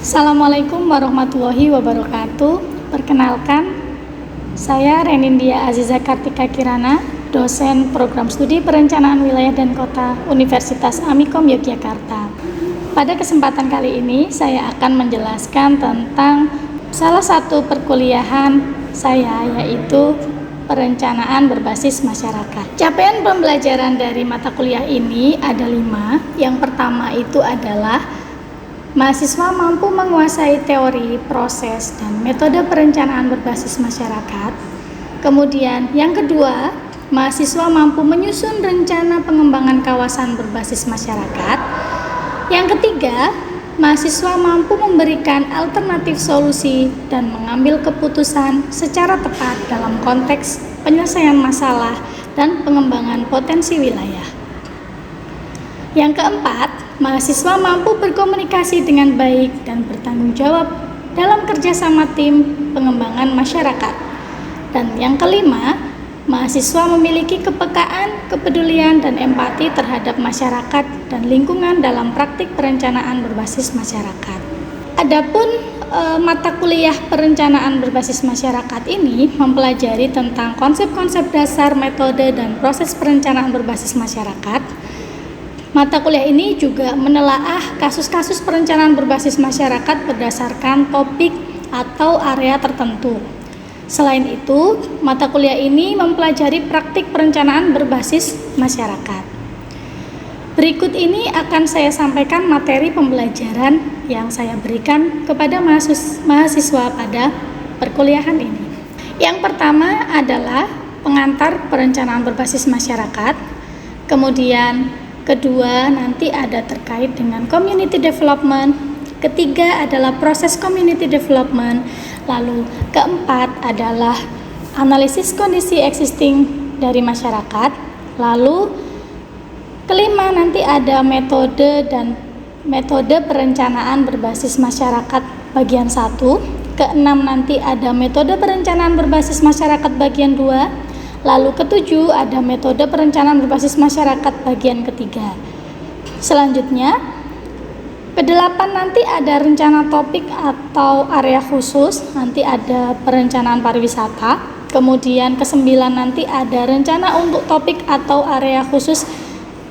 Assalamualaikum warahmatullahi wabarakatuh. Perkenalkan, saya Renindya Aziza Kartika Kirana, dosen Program Studi Perencanaan Wilayah dan Kota Universitas Amikom Yogyakarta. Pada kesempatan kali ini, saya akan menjelaskan tentang salah satu perkuliahan saya, yaitu perencanaan berbasis masyarakat. Capaian pembelajaran dari mata kuliah ini ada 5. Yang pertama itu adalah mahasiswa mampu menguasai teori, proses, dan metode perencanaan berbasis masyarakat. Kemudian yang kedua, mahasiswa mampu menyusun rencana pengembangan kawasan berbasis masyarakat. Yang ketiga, mahasiswa mampu memberikan alternatif solusi dan mengambil keputusan secara tepat dalam konteks penyelesaian masalah dan pengembangan potensi wilayah. Yang keempat, mahasiswa mampu berkomunikasi dengan baik dan bertanggung jawab dalam kerjasama tim pengembangan masyarakat. Dan yang kelima, mahasiswa memiliki kepekaan, kepedulian, dan empati terhadap masyarakat dan lingkungan dalam praktik perencanaan berbasis masyarakat. Adapun mata kuliah perencanaan berbasis masyarakat ini mempelajari tentang konsep-konsep dasar, metode, dan proses perencanaan berbasis masyarakat. Mata kuliah ini juga menelaah kasus-kasus perencanaan berbasis masyarakat berdasarkan topik atau area tertentu. Selain itu, mata kuliah ini mempelajari praktik perencanaan berbasis masyarakat. Berikut ini akan saya sampaikan materi pembelajaran yang saya berikan kepada mahasiswa pada perkuliahan ini. Yang pertama adalah pengantar perencanaan berbasis masyarakat, kemudian kedua nanti ada terkait dengan community development, ketiga adalah proses community development, lalu keempat adalah analisis kondisi existing dari masyarakat, lalu kelima nanti ada metode perencanaan berbasis masyarakat bagian 1, keenam nanti ada metode perencanaan berbasis masyarakat bagian 2, lalu ketujuh ada metode perencanaan berbasis masyarakat bagian ketiga. Selanjutnya, kedelapan nanti ada rencana topik atau area khusus, nanti ada perencanaan pariwisata. Kemudian kesembilan nanti ada rencana untuk topik atau area khusus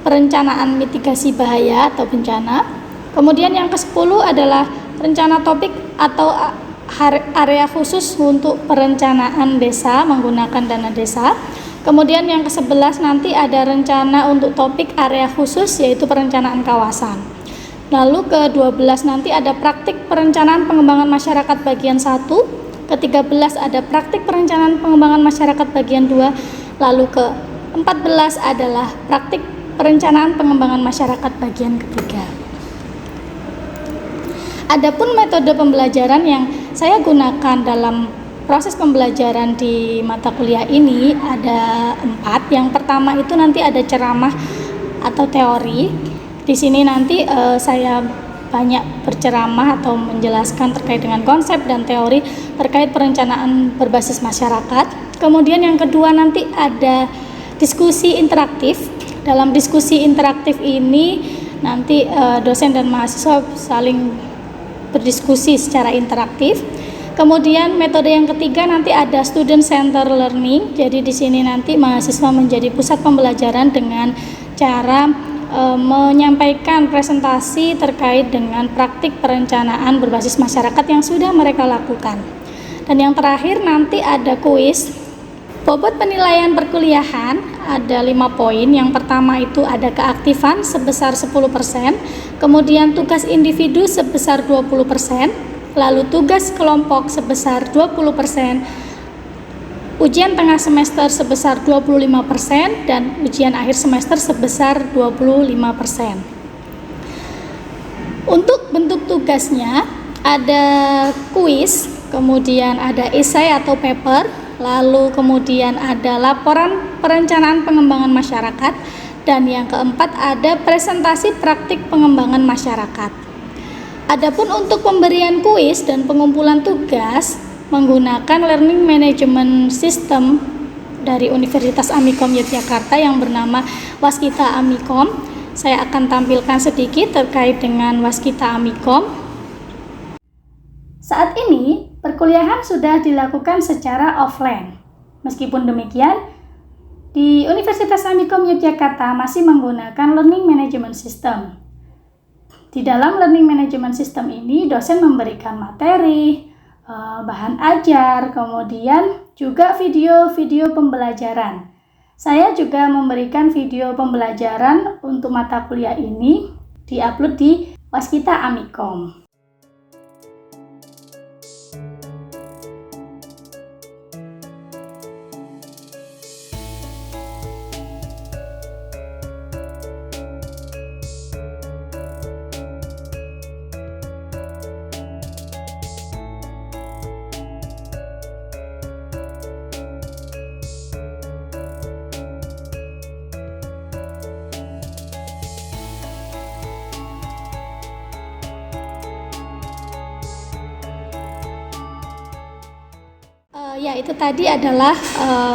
perencanaan mitigasi bahaya atau bencana. Kemudian yang ke-10 adalah rencana topik atau area khusus untuk perencanaan desa menggunakan dana desa. Kemudian yang ke-11 nanti ada rencana untuk topik area khusus yaitu perencanaan kawasan. Lalu ke-12 nanti ada praktik perencanaan pengembangan masyarakat bagian 1. Ke-13 ada praktik perencanaan pengembangan masyarakat bagian 2. Lalu ke-14 adalah praktik perencanaan pengembangan masyarakat bagian ketiga. Adapun metode pembelajaran yang saya gunakan dalam proses pembelajaran di mata kuliah ini ada 4. Yang pertama itu nanti ada ceramah atau teori. Di sini nanti saya banyak berceramah atau menjelaskan terkait dengan konsep dan teori terkait perencanaan berbasis masyarakat. Kemudian yang kedua nanti ada diskusi interaktif. Dalam diskusi interaktif ini nanti dosen dan mahasiswa saling berdiskusi secara interaktif. Kemudian metode yang ketiga nanti ada student center learning. Jadi di sini nanti mahasiswa menjadi pusat pembelajaran dengan cara menyampaikan presentasi terkait dengan praktik perencanaan berbasis masyarakat yang sudah mereka lakukan. Dan yang terakhir nanti ada kuis. Bobot penilaian perkuliahan ada 5 poin. Yang pertama itu ada keaktifan sebesar 10%, kemudian tugas individu sebesar 20%, lalu tugas kelompok sebesar 20%, ujian tengah semester sebesar 25% dan ujian akhir semester sebesar 25%. Untuk bentuk tugasnya ada kuis, kemudian ada esai atau paper, lalu kemudian ada laporan perencanaan pengembangan masyarakat, dan yang keempat ada presentasi praktik pengembangan masyarakat. Adapun untuk pemberian kuis dan pengumpulan tugas menggunakan Learning Management System dari Universitas Amikom Yogyakarta yang bernama Waskita Amikom. Saya akan tampilkan sedikit terkait dengan Waskita Amikom. Saat ini, perkuliahan sudah dilakukan secara offline. Meskipun demikian, di Universitas Amikom Yogyakarta masih menggunakan Learning Management System. Di dalam Learning Management System ini, dosen memberikan materi, bahan ajar, kemudian juga video-video pembelajaran. Saya juga memberikan video pembelajaran untuk mata kuliah ini diupload di Waskita Amikom. Ya, itu tadi adalah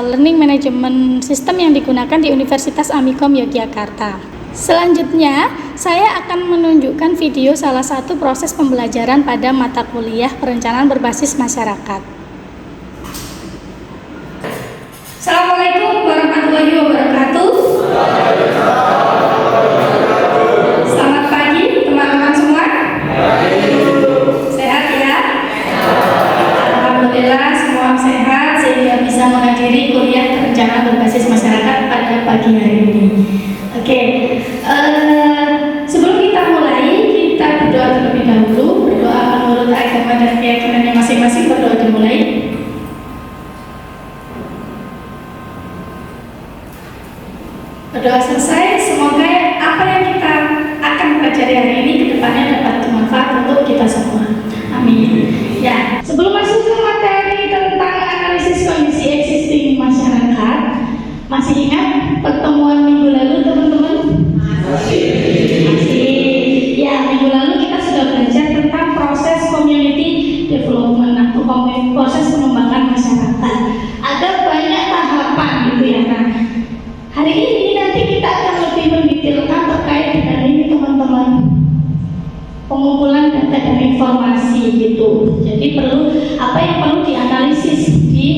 Learning Management System yang digunakan di Universitas Amikom Yogyakarta. Selanjutnya, saya akan menunjukkan video salah satu proses pembelajaran pada mata kuliah perencanaan berbasis masyarakat. Assalamualaikum warahmatullahi wabarakatuh. Selamat pagi teman-teman semua. Sehat ya? Alhamdulillah semua sehat sehingga bisa menghadiri kuliah perencanaan berbasis masyarakat pada pagi hari ini. Oke, sebelum kita mulai, kita berdoa terlebih dahulu. Berdoa menurut agama dan keyakinannya masing-masing. Berdoa dimulai. Berdoa selesai, semoga apa yang kita akan pelajari hari ini ke depannya dapat bermanfaat untuk kita semua. Amin. Ya, sebelum masuk ke materi tentang analisis kondisi existing masyarakat, masih ingat pertemuan minggu lalu teman-teman? Masih. Ya, minggu lalu kita sudah belajar tentang proses community development atau proses pengembangan masyarakat. Ada banyak tahapan gitu ya kan. Hari ini nanti kita akan lebih mendetailkan terkait dengan ini teman-teman, pengumpulan data dan informasi gitu. Jadi apa yang perlu dianalisis di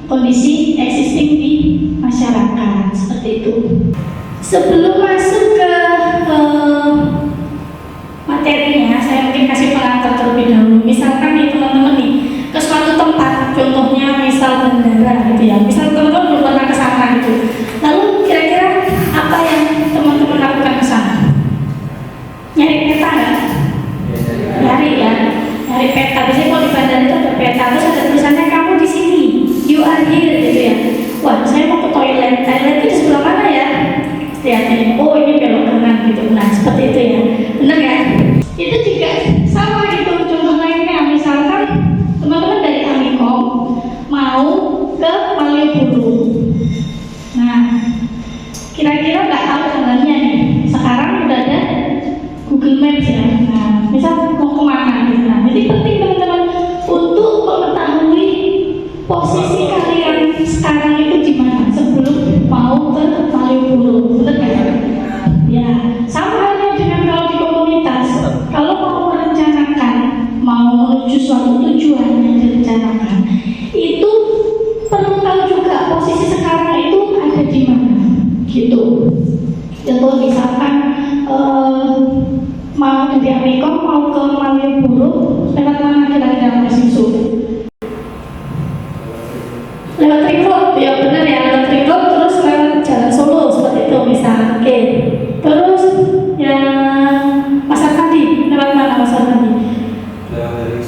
kondisi existing di masyarakat seperti itu. Sebelum masuk ke materinya, saya mungkin kasih pengantar terlebih dahulu. Misalkan nih teman-teman nih ke suatu tempat, contohnya misal bandara gitu ya. Misal teman-teman belum pernah ke sana gitu. Lalu kira-kira apa yang teman-teman lakukan ke sana? Nyari peta nggak? Nyari ya, nyari peta. Biasanya kalau di bandara itu ada peta, terus ada tulisannya kamu di sini, you are here gitu ya. Wah, saya mau ke toilet itu sebelah mana ya? Lihatnya, oh ini belok kanan gitu. Nah seperti itu ya, benar ya? Itu juga sama gitu. Contoh lainnya, misalkan teman-teman dari Amikom mau ke Malioboro. Nah, kira-kira nggak tahu jalannya nih. Sekarang udah ada Google Maps ya. Nah, misal mau kemana gitu. Nah, jadi penting teman-teman untuk mengetahui posisi kalian sekarang itu di mana sebelum mau ke Malioboro, benar kan? Ya, sama halnya dengan kalau di komunitas. Kalau mau merencanakan, mau menuju suatu tujuan yang direncanakan, itu perlu tahu juga posisi sekarang itu ada di mana, gitu. Contoh misalkan mau dari Amikom mau ke Malioboro, lewat mana kira-kira Mas Yusuf? Lewat ring road, ya benar ya, lewat ring road terus lewat jalan Solo seperti itu misal. Oke. Terus yang Pasar Padi, lewat mana Pasar Padi? Lewat dari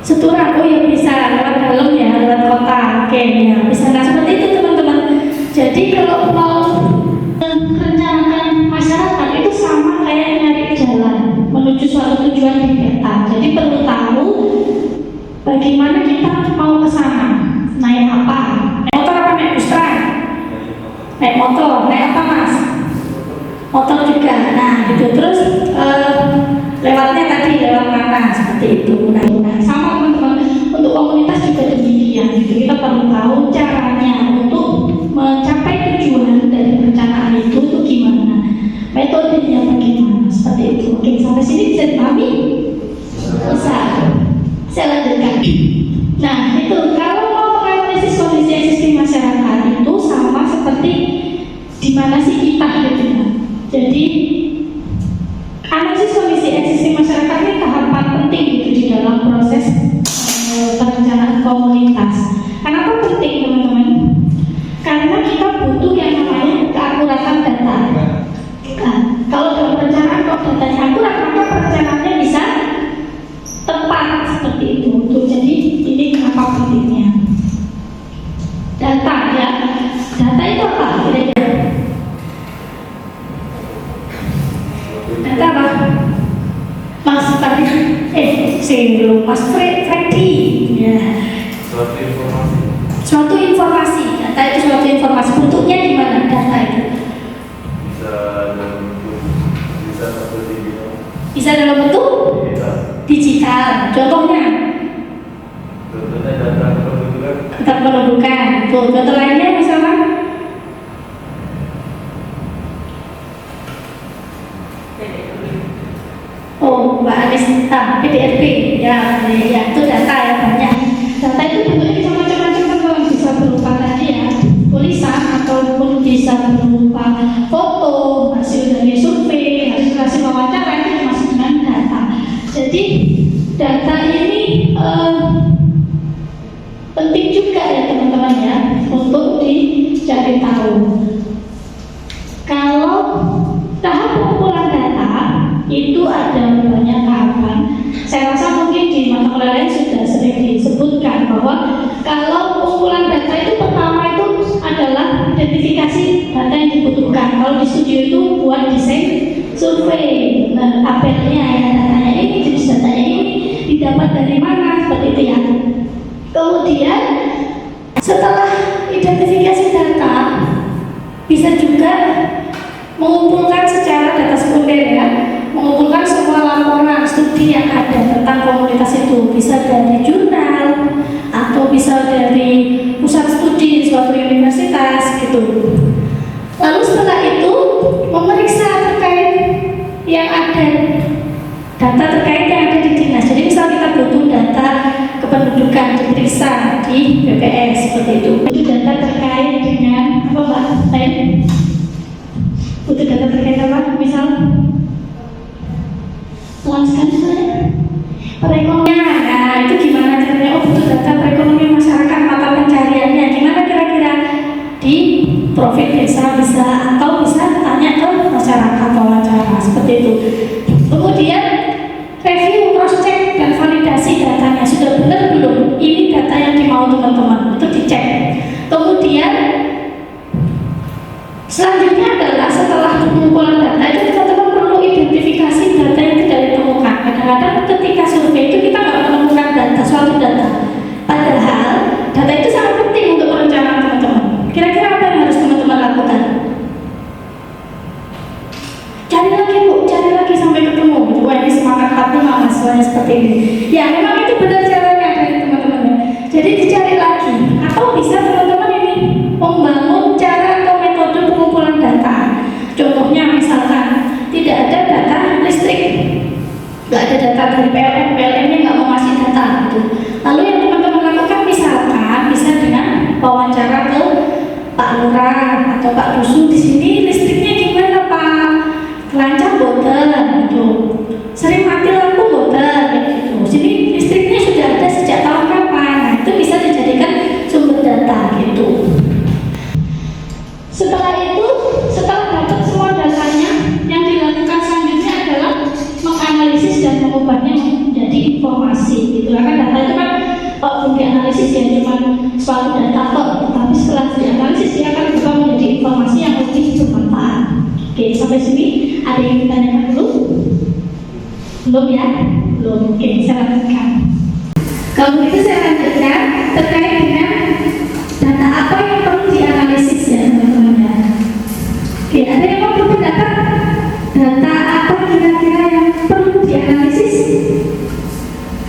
Seturang. Oh ya bisa lewat dalam ya, lewat kota. Oke ya, bisa Jadi kalau mau merencanakan masyarakat itu sama kayak nyari jalan menuju suatu tujuan di peta. Jadi perlu tahu bagaimana kita mau ke sana. Naik apa? Naik motor apa naik bus? Naik motor. Naik apa mas? Motor juga. Nah gitu. Terus lewatnya tadi lewat mana? Seperti itu. Nah sama teman-teman, untuk komunitas juga demikian. Gitu. Kita perlu tahu caranya untuk mencapai tujuan dari perencanaan itu gimana, metodenya bagaimana, seperti itu. Oke, sampai sini bisa dipahami? Bisa. Saya lanjutkan. Nah, itu kalau mau menganalisis kondisi existing masyarakat itu sama seperti di mana sih kita gitu. Jadi analisis kondisi existing masyarakat ini tahapan penting gitu di dalam proses perencanaan komunitas. Kenapa penting teman-teman? Karena kita butuh yang namanya keakuratan data. Nah, kalau dalam perencanaan kok datanya akurat, maka perencanaannya bisa tepat seperti itu. Jadi ini kenapa pentingnya data ya. Data itu apa? Kira-kira data apa? Mas tadi belum Mas Freddy ya. Suatu informasi. Data itu suatu informasi. Bentuknya di mana data itu? Bisa dalam bentuk digital. Contohnya data kependudukan. Contoh lainnya misalnya Mbak Anista, PDRP ya, itu data ya banyak. Data itu bentuknya bisa macam-macam, bisa berupa tadi ya tulisan ataupun bisa berupa foto, hasil dari survei, hasil wawancara, itu termasuk dengan data. Jadi data ini penting juga ya teman-teman ya untuk dicari tahu. Kalau tahap pengumpulan data itu ada banyak tahapan. Saya rasa mungkin di mata kuliah lain sudah sering disebutkan bahwa kalau pengumpulan data itu pertama itu adalah identifikasi data yang dibutuhkan. Kalau di studio itu buat desain survei, tabelnya ya, datanya ini, jenis datanya ini, didapat dari mana, seperti itu ya. Kemudian setelah identifikasi data, bisa juga mengumpulkan secara data sekunder ya, mengumpulkan semua laporan studi yang ada tentang komunitas itu, bisa dari jurnal atau bisa dari pusat studi di suatu universitas gitu. Lalu setelah itu memeriksa terkait yang ada, data terkait yang ada di dinas. Jadi misal kita butuh data kependudukan diperiksa di BPS seperti itu. Itu data terkait dengan apa Mbak? Butuh data terkait apa? Misal jelaskan saya perekonomian. Nah itu gimana caranya? Butuh data perekonomian masyarakat, mata pencariannya gimana kira-kira di profil desa bisa, atau bisa tanya ke masyarakat wawancara seperti itu. Kemudian review, cross check dan validasi datanya sudah benar belum? Ini data yang dimau teman-teman, itu dicek. Kemudian selanjutnya adalah setelah pengumpulan data itu teman-teman perlu identifikasi data yang tidak ditemukan. Kadang-kadang ketika survei itu kita nggak menemukan data, suatu data. Padahal data itu sangat penting untuk perencanaan teman-teman. Kira-kira apa yang harus teman-teman lakukan? Cari lagi Bu, cari lagi sampai ketemu. Wah ini semangat hati mahasiswanya seperti ini. Ya memang itu benar caranya dari teman-teman ya. Jadi dicari lagi, atau bisa teman-teman ini membangun cara atau metode pengumpulan data. Contohnya misalkan tidak ada data listrik, nggak ada data dari PLN, PLN-nya nggak mau ngasih data gitu. Lalu yang teman-teman lakukan misalkan bisa dengan wawancara ke Pak Lurah atau Pak Dusun, di sini listriknya gimana Pak? Lancar boten gitu. Sering mati lampu boten gitu. Sini listriknya sudah ada sejak tahun kapan? Nah, itu bisa dijadikan sumber data gitu. Setelah itu, setelah dapat semua datanya, yang dilakukan selanjutnya adalah menganalisis dan mengubahnya menjadi informasi gitu. Karena data itu kan belum dianalisis ya, cuma suatu data kok, tetapi setelah dianalisis dia akan berubah menjadi Belum ya? Belum. Oke, saya lanjutkan. Kalau begitu saya lanjutkan terkait dengan data apa yang perlu dianalisis ya teman-teman ya. Oke, ada yang mau berpendapat data apa kira-kira yang perlu dianalisis?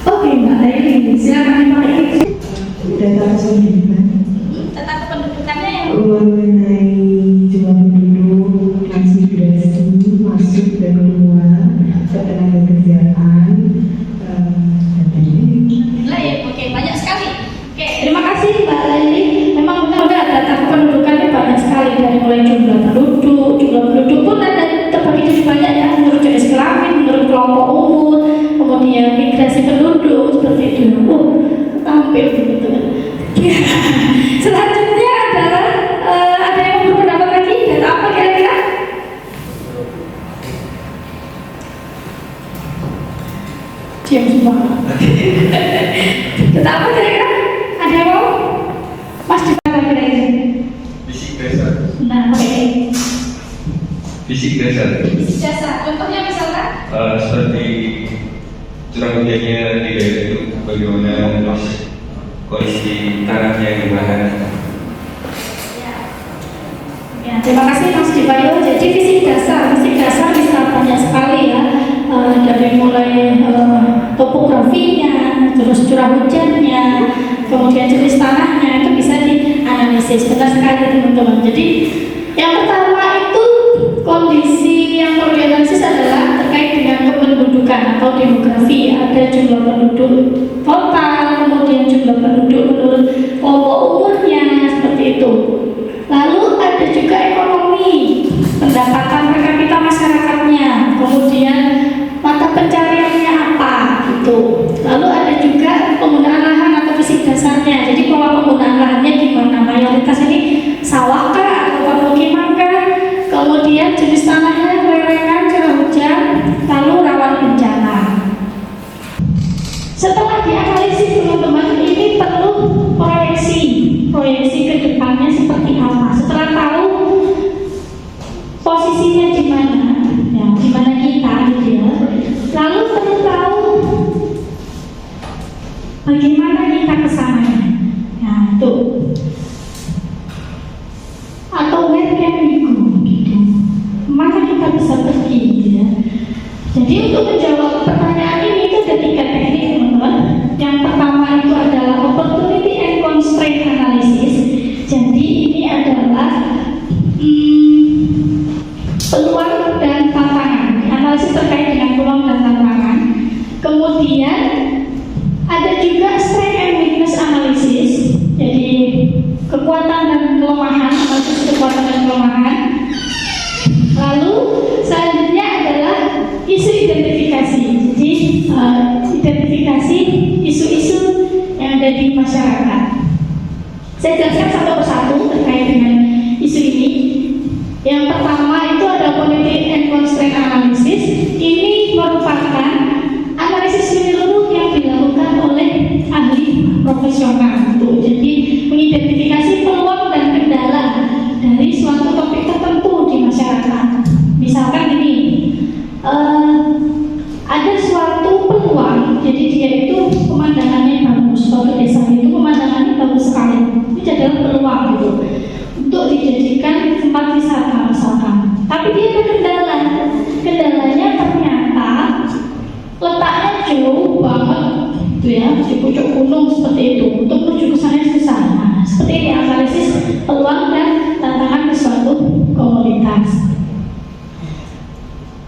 Oke, Mbak Aini, silakan dipakai. Data kependudukan. Data kependudukannya yang mengenai jumlah penduduk, transmigrasi, masuk dan keluar, ketenagakerjaan, dan ini. lah ya, oke, banyak sekali. Oke, terima kasih Mbak Laili. Memang benar data kependudukannya banyak sekali, dari mulai jumlah penduduk pun ada terbagi jadi banyak ya, menurut jenis kelamin, menurut kelompok umur, kemudian migrasi penduduk seperti itu. Tampil begitu kan. Ya. Selanjutnya adalah ada yang mau berpendapat lagi, data apa kira-kira? Diam semua. Data apa kira-kira? Ada yang mau? Mas di mana kira-kira? Fisik dasar. Nah, oke. Fisik dasar. Fisik dasar. Contohnya misalkan? Seperti curah hujannya di daerah itu bagaimana, terus kondisi tanahnya yang bahan. Ya, terima kasih Mas Dipayo. Jadi fisik dasar bisa banyak sekali ya. Dari mulai topografinya, terus curah hujannya, kemudian jenis tanahnya itu bisa dianalisis. Benar sekali teman-teman. Jadi yang pertama itu kondisi yang perlu dianalisis adalah terkait dengan kependudukan atau demografi. Ada jumlah penduduk total, kemudian jumlah penduduk menurut kelompok umurnya seperti itu. Lalu ada juga ekonomi, pendapatan per kapita masyarakatnya, kemudian mata pencariannya apa gitu. Lalu ada juga penggunaan lahan atau fisik dasarnya. Jadi pola penggunaan lahannya gimana? Mayoritas ini sawah kah atau pemukiman kah? Kemudian jenis tanahnya, lereng, curah hujan, lalu rawan bencana. Setelah dianalisis teman-teman, ini perlu proyeksi ke depannya seperti apa. Setelah tahu posisinya di mana, ya, di mana kita gitu ya. Lalu perlu tahu bagaimana kita kesananya. Nah, itu. Atau where can we go gitu. Mana kita bisa pergi gitu ya. Jadi untuk menjawab pertanyaan ini itu ada 3 teknik teman-teman. Yang pertama itu adalah opportunity and constraint analysis. Jadi ini adalah peluang dan tantangan. Analisis terkait dengan peluang dan tantangan. Kemudian ada juga strength and weakness analysis. Jadi kekuatan dan kelemahan, analisis kekuatan dan kelemahan. Lalu selanjutnya adalah isu identifikasi. Jadi identifikasi isu-isu yang ada di masyarakat. Saya jelaskan satu persatu terkait dengan isu ini. Yang pertama itu ada opportunity and constraint analysis. Ini merupakan analisis menyeluruh yang dilakukan oleh ahli profesional. Jadi mengidentifikasi peluang dan kendala dari suatu topik tertentu di masyarakat. Misalkan ini ada suatu peluang, jadi dia itu pemandangannya bagus, suatu desa itu pemandangannya bagus sekali. Ini adalah peluang gitu untuk dijadikan tempat wisata misalkan. Tapi dia ada kendalanya ternyata letaknya jauh banget, gitu ya, di pucuk gunung seperti itu. Untuk menuju ke sana susah. Nah, seperti ini analisis peluang dan tantangan di suatu komunitas.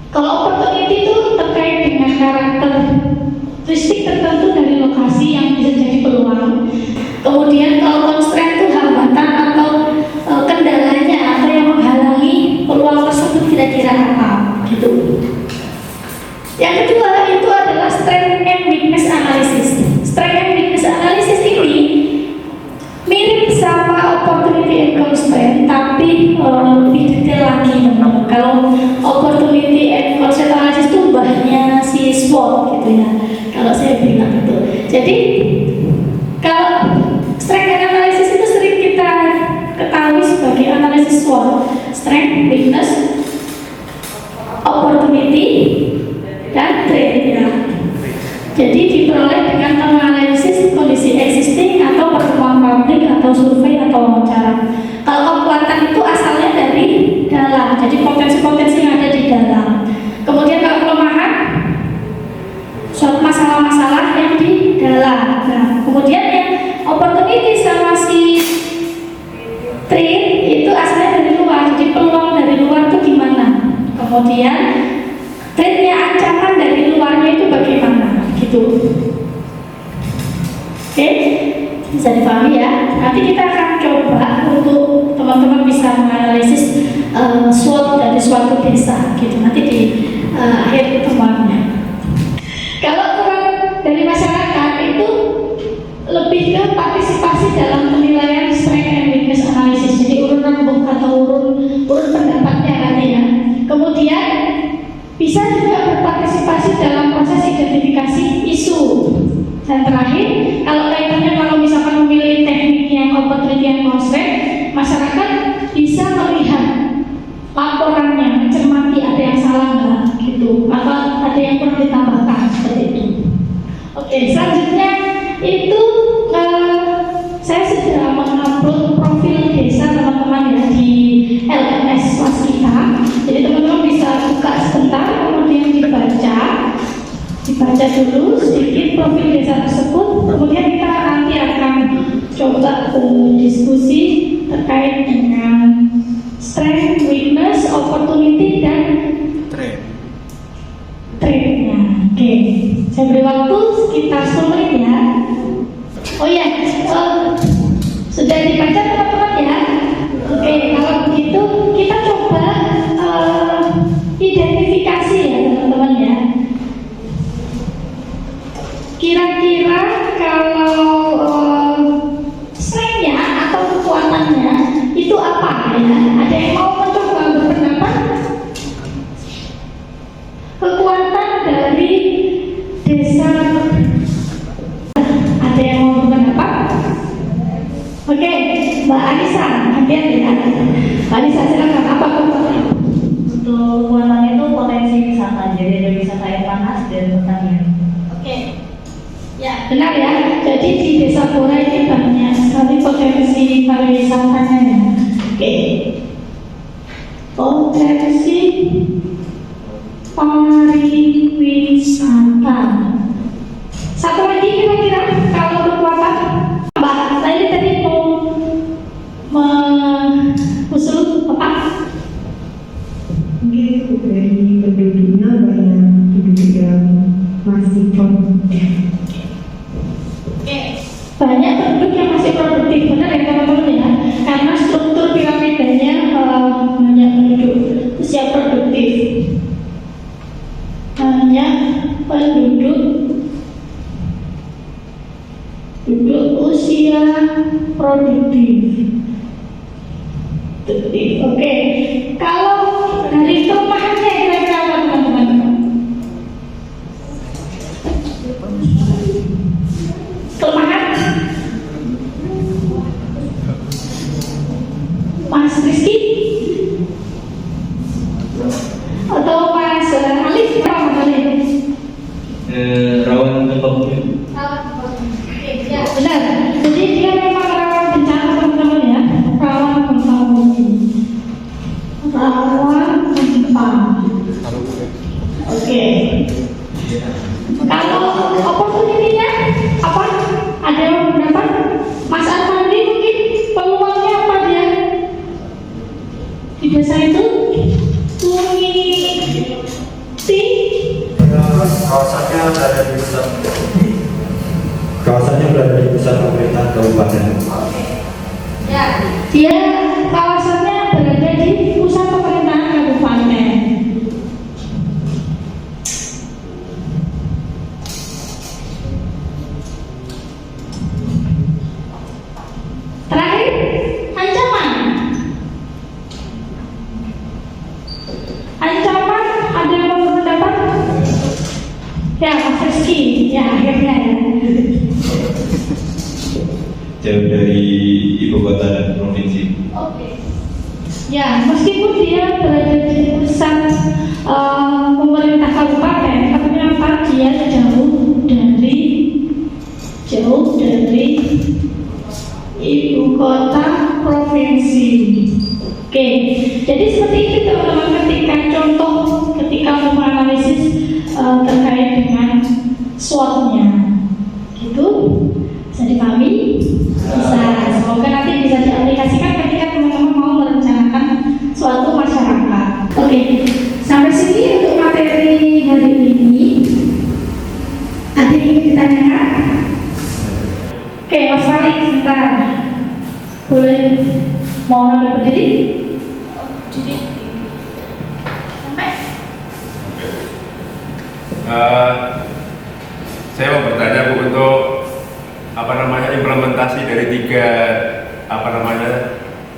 Kalau opportunity itu terkait dengan karakteristik tertentu dari lokasi yang bisa jadi peluang. Kemudian kalau constraint itu hambatan atau kendalanya atau yang menghalangi peluang tersebut kira-kira apa gitu. Yang kedua itu adalah strength and weakness analysis. Strength and weakness analysis ini mirip sama opportunity and constraint, tapi lebih detail lagi teman-teman. Kalau opportunity and constraint analysis itu mbahnya si SWOT gitu ya, kalau saya bilang itu. Jadi kalau strength analysis itu sering kita ketahui sebagai analisis SWOT, strength, weakness, opportunity, dan threat ya. Kemudian threat-nya, ancaman dari luarnya itu bagaimana gitu. Oke, bisa dipahami ya. Nanti kita akan coba untuk teman-teman bisa menganalisis SWOT dari suatu desa gitu. Nanti di akhir pertemuannya. Kalau peran dari masyarakat itu lebih ke partisipasi dalam penilaian strength and weakness analysis. Jadi urun rembuk atau urun pendapatnya nanti ya. Kemudian bisa juga berpartisipasi dalam proses identifikasi isu. Dan terakhir, kalau misalkan memilih teknik yang opportunity and constraint, masyarakat bisa melihat laporannya, mencermati ada yang salah nggak gitu, atau ada yang perlu ditambahkan seperti itu. Oke, selanjutnya itu saya sudah mengupload profil desa teman-teman ya di LMS Waskita. Jadi teman-teman bisa buka sebentar, kemudian dibaca dulu sedikit profil desa tersebut. Kemudian kita nanti akan coba diskusi terkait dengan strength, weakness, opportunity, dan trade-nya. Oke, saya beri waktu sekitar 10 menit ya. Oh ya, sudah dibaca teman-teman ya. Oke, kalau begitu kita coba identifikasi ya teman-teman ya. Kira-kira kalau strength-nya atau kekuatannya itu apa ya? Ada yang mau mencoba berpendapat? Kekuatan dari desa, ada yang mau berpendapat? Oke, Mbak Anissa, hati-hati ya. Mbak Anissa, silakan. Apa kekuatan? Untuk kekuatan itu potensi wisata, jadi ada wisata air panas dan pertanian. Oke, ya benar ya. Jadi di Desa Pura ini banyak sekali potensi pariwisatanya ya. Oke, potensi pariwisata. Satu lagi kira-kira kalau kekuatan Mbak, saya tadi mau mengusul apa? Mungkin dari penduduknya banyak penduduk yang masih produktif. Oke, banyak penduduk yang masih produktif, benar ya teman-teman ya? Karena struktur piramidanya banyak penduduk usia produktif, banyak penduduk usia produktif. Oke, kalau dari kelemahannya kira-kira apa teman-teman? Kelemahan Mas Rizky atau Mas Alif? Apa Alif? Rawan gempa bumi. Ya benar. Jadi dia memang rawan bencana teman-teman ya. Rawan gempa bumi. Rawan gempa. Oke. Kalau opportunity-nya apa? Ada yang berapa? Mas Armandi mungkin peluangnya apa dia? Di desa itu Kawasannya berada di pusat pemerintahan kabupaten. Ya, dia kawasannya berada di pusat pemerintahan kabupaten. Terakhir, ancaman. Ancaman ada yang mau berpendapat? Ya, Mas Rizky, ya akhirnya ya. Jauh dari ibu kota dan provinsi. Oke. Ya, meskipun dia berada di pusat pemerintah kabupaten, tapi memang dia jauh dari ibu kota provinsi. Oke, jadi seperti itu teman-teman ketika menganalisis terkait dengan SWOT-nya, gitu. Bisa dipahami? Bisa. Semoga nanti bisa diaplikasikan ketika teman-teman mau merencanakan suatu masyarakat. Oke, sampai Boleh mohon Anda berdiri? Berdiri. Sampai. Saya mau bertanya Bu untuk implementasi dari tiga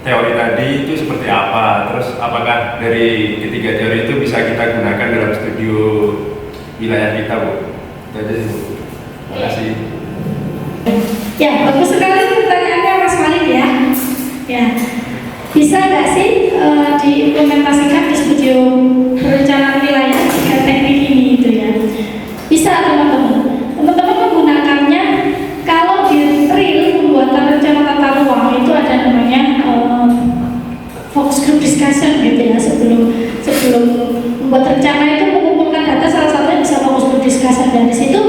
teori tadi itu seperti apa? Terus apakah dari ketiga teori itu bisa kita gunakan dalam studio wilayah kita Bu? Itu aja sih Bu. Terima kasih. Ya, bagus sekali pertanyaannya Mas Malik ya. Ya, bisa nggak sih diimplementasikan di studio perencanaan wilayah tiga teknik ini itu ya? Bisa teman-teman. Teman-teman menggunakannya kalau di real pembuatan rencana tata ruang itu ada namanya focus group discussion gitu ya, sebelum membuat rencana itu mengumpulkan data, salah satunya bisa focus group discussion, dan di situ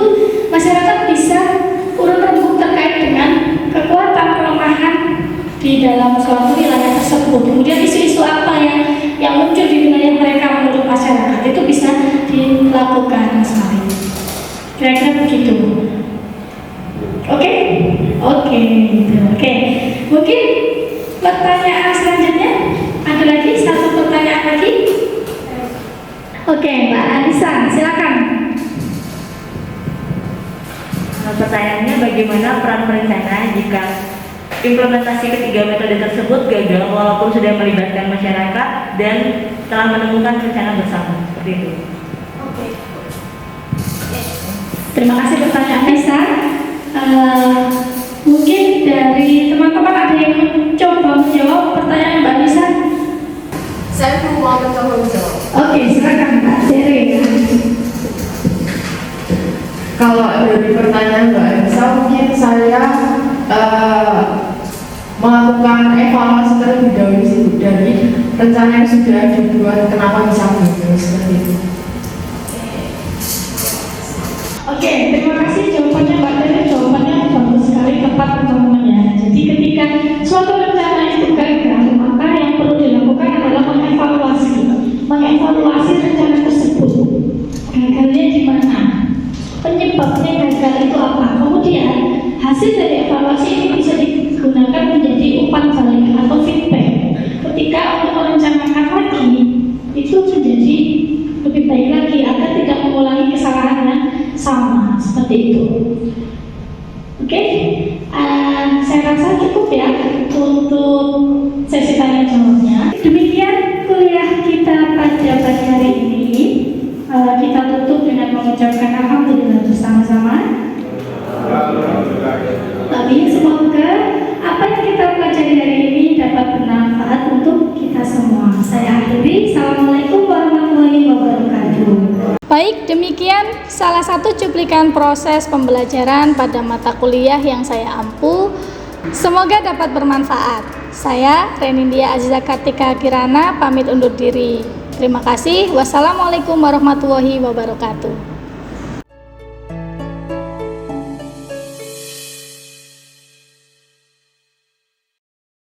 masyarakat bisa urut rembuk terkait dengan kekuatan kelemahan di dalam suatu wilayah tersebut. Kemudian isu-isu apa yang muncul di wilayah mereka menurut masyarakat itu bisa dilakukan Mas Malik. Kira-kira begitu. Oke? Oke. Mungkin pertanyaan selanjutnya, ada lagi satu pertanyaan lagi. Oke, Mbak Anissa, silakan. Pertanyaannya, bagaimana peran perencana jika implementasi ketiga metode tersebut gagal walaupun sudah melibatkan masyarakat dan telah menemukan rencana bersama? Seperti itu. Oke. Terima kasih pertanyaan Nisa. Mungkin dari teman-teman ada yang mencoba menjawab pertanyaan Mbak Nisa? Saya mau mencoba menjawab. Oke, silakan Mbak Tere. Kalau dari pertanyaan Mbak Elisa, mungkin saya melakukan evaluasi terlebih dahulu sih dari rencana yang sudah dibuat, kenapa bisa begitu seperti itu. Oke, terima kasih jawabannya Mbak Tere. Jawabannya bagus sekali, tepat teman-teman ya. Jadi ketika suatu rencana itu gagal, maka yang perlu dilakukan adalah mengevaluasi rencana tersebut. Gagalnya di mana? Penyebabnya gagal itu apa? Kemudian hasil dari evaluasi ini bisa digunakan menjadi umpan balik atau feedback. Ketika untuk merencanakan lagi, itu menjadi lebih baik lagi agar tidak mengulangi kesalahan yang sama seperti itu. Oke, saya rasa cukup ya untuk sesi tanya jawabnya. Demikian kuliah kita pada pagi hari ini. Kita tutup dengan mengucapkan alhamdulillah bersama-sama. Tapi semoga apa yang kita pelajari hari ini dapat bermanfaat untuk kita semua. Saya akhiri. Assalamualaikum warahmatullahi wabarakatuh. Baik, demikian salah satu cuplikan proses pembelajaran pada mata kuliah yang saya ampu. Semoga dapat bermanfaat. Saya Renindia Aziza Kartika Kirana pamit undur diri. Terima kasih. Wassalamualaikum warahmatullahi wabarakatuh.